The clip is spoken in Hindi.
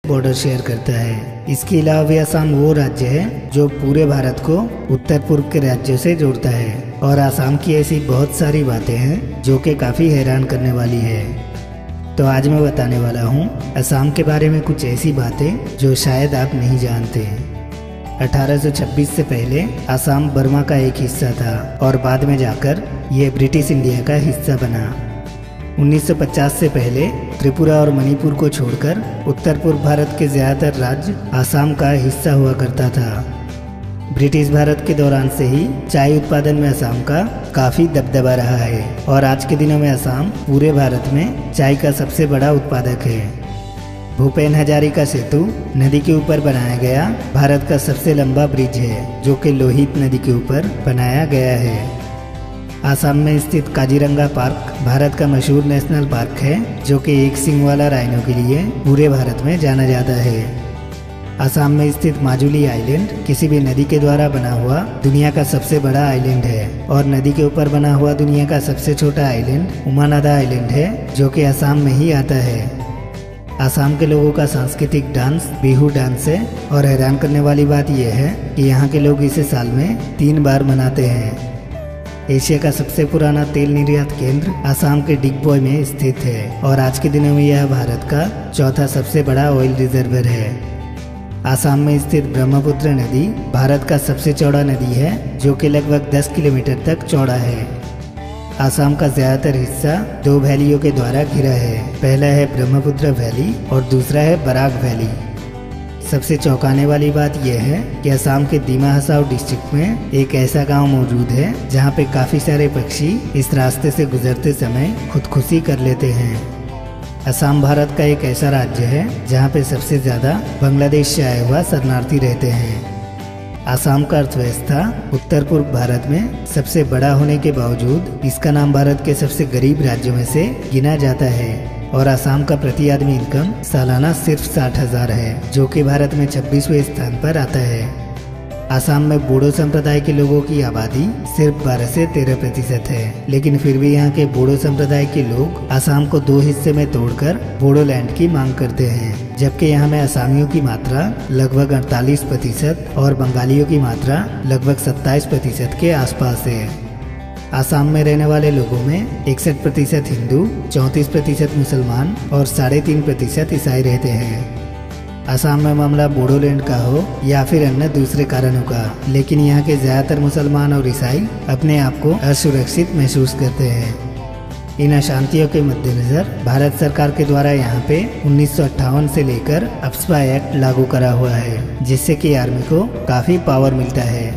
बॉर्डर शेयर करता है। इसके अलावा भी असम वो राज्य है जो पूरे भारत को उत्तर पूर्व के राज्यों से जोड़ता है। और असम की ऐसी बहुत सारी बातें हैं जो कि काफ़ी हैरान करने वाली है। तो आज मैं बताने वाला हूँ असम के बारे में कुछ ऐसी बातें जो शायद आप नहीं जानते। 1826 से पहले असम बर्मा का एक हिस्सा था और बाद में जाकर यह ब्रिटिश इंडिया का हिस्सा बना। 1950 से पहले त्रिपुरा और मणिपुर को छोड़कर उत्तर पूर्व भारत के ज़्यादातर राज्य असम का हिस्सा हुआ करता था। ब्रिटिश भारत के दौरान से ही चाय उत्पादन में असम का काफ़ी दबदबा रहा है और आज के दिनों में असम पूरे भारत में चाय का सबसे बड़ा उत्पादक है। भूपेन हजारिका सेतु नदी के ऊपर बनाया गया भारत का सबसे लंबा ब्रिज है जो कि लोहित नदी के ऊपर बनाया गया है। असम में स्थित काजीरंगा पार्क भारत का मशहूर नेशनल पार्क है जो कि एक सींग वाला राइनो के लिए पूरे भारत में जाना जाता है। असम में स्थित माजुली आइलैंड किसी भी नदी के द्वारा बना हुआ दुनिया का सबसे बड़ा आइलैंड है और नदी के ऊपर बना हुआ दुनिया का सबसे छोटा आइलैंड उमानादा आइलैंड है जो कि असम में ही आता है। असम के लोगों का सांस्कृतिक डांस बिहू डांस है और हैरान करने वाली बात यह है कि यहाँ के लोग इसे साल में 3 बार मनाते हैं। एशिया का सबसे पुराना तेल निर्यात केंद्र असम के डिगबोई में स्थित है और आज के दिनों में यह भारत का चौथा सबसे बड़ा ऑयल रिजर्वर है। असम में स्थित ब्रह्मपुत्र नदी भारत का सबसे चौड़ा नदी है जो कि लगभग 10 किलोमीटर तक चौड़ा है। असम का ज़्यादातर हिस्सा 2 वैलियों के द्वारा घिरा है। पहला है ब्रह्मपुत्र वैली और दूसरा है बराक वैली। सबसे चौंकाने वाली बात यह है कि असम के दीमा हसाओ डिस्ट्रिक्ट में एक ऐसा गांव मौजूद है जहां पे काफ़ी सारे पक्षी इस रास्ते से गुजरते समय खुदकुशी कर लेते हैं। असम भारत का एक ऐसा राज्य है जहां पे सबसे ज़्यादा बांग्लादेश से आए हुआ शरणार्थी रहते हैं। असम का अर्थव्यवस्था उत्तर पूर्व भारत में सबसे बड़ा होने के बावजूद इसका नाम भारत के सबसे गरीब राज्यों में से गिना जाता है और असम का प्रति आदमी इनकम सालाना सिर्फ 60,000 है जो कि भारत में 26वें स्थान पर आता है। असम में बोडो संप्रदाय के लोगों की आबादी सिर्फ 12 से 13% है, लेकिन फिर भी यहाँ के बोडो संप्रदाय के लोग असम को 2 हिस्से में तोड़कर बोडोलैंड की मांग करते हैं, जबकि यहाँ में असमियों की मात्रा लगभग 48% और बंगालियों की मात्रा लगभग 27% के आसपास है। असम में रहने वाले लोगों में 61% हिंदू, 34% मुसलमान और 3.5% ईसाई रहते हैं। असम में मामला बोडोलैंड का हो या फिर अन्य दूसरे कारणों का, लेकिन यहाँ के ज़्यादातर मुसलमान और ईसाई अपने आप को असुरक्षित महसूस करते हैं। इन अशांतियों के मद्देनजर भारत सरकार के द्वारा यहाँ पे 1958 से लेकर अप्सपा एक्ट लागू करा हुआ है जिससे कि आर्मी को काफ़ी पावर मिलता है।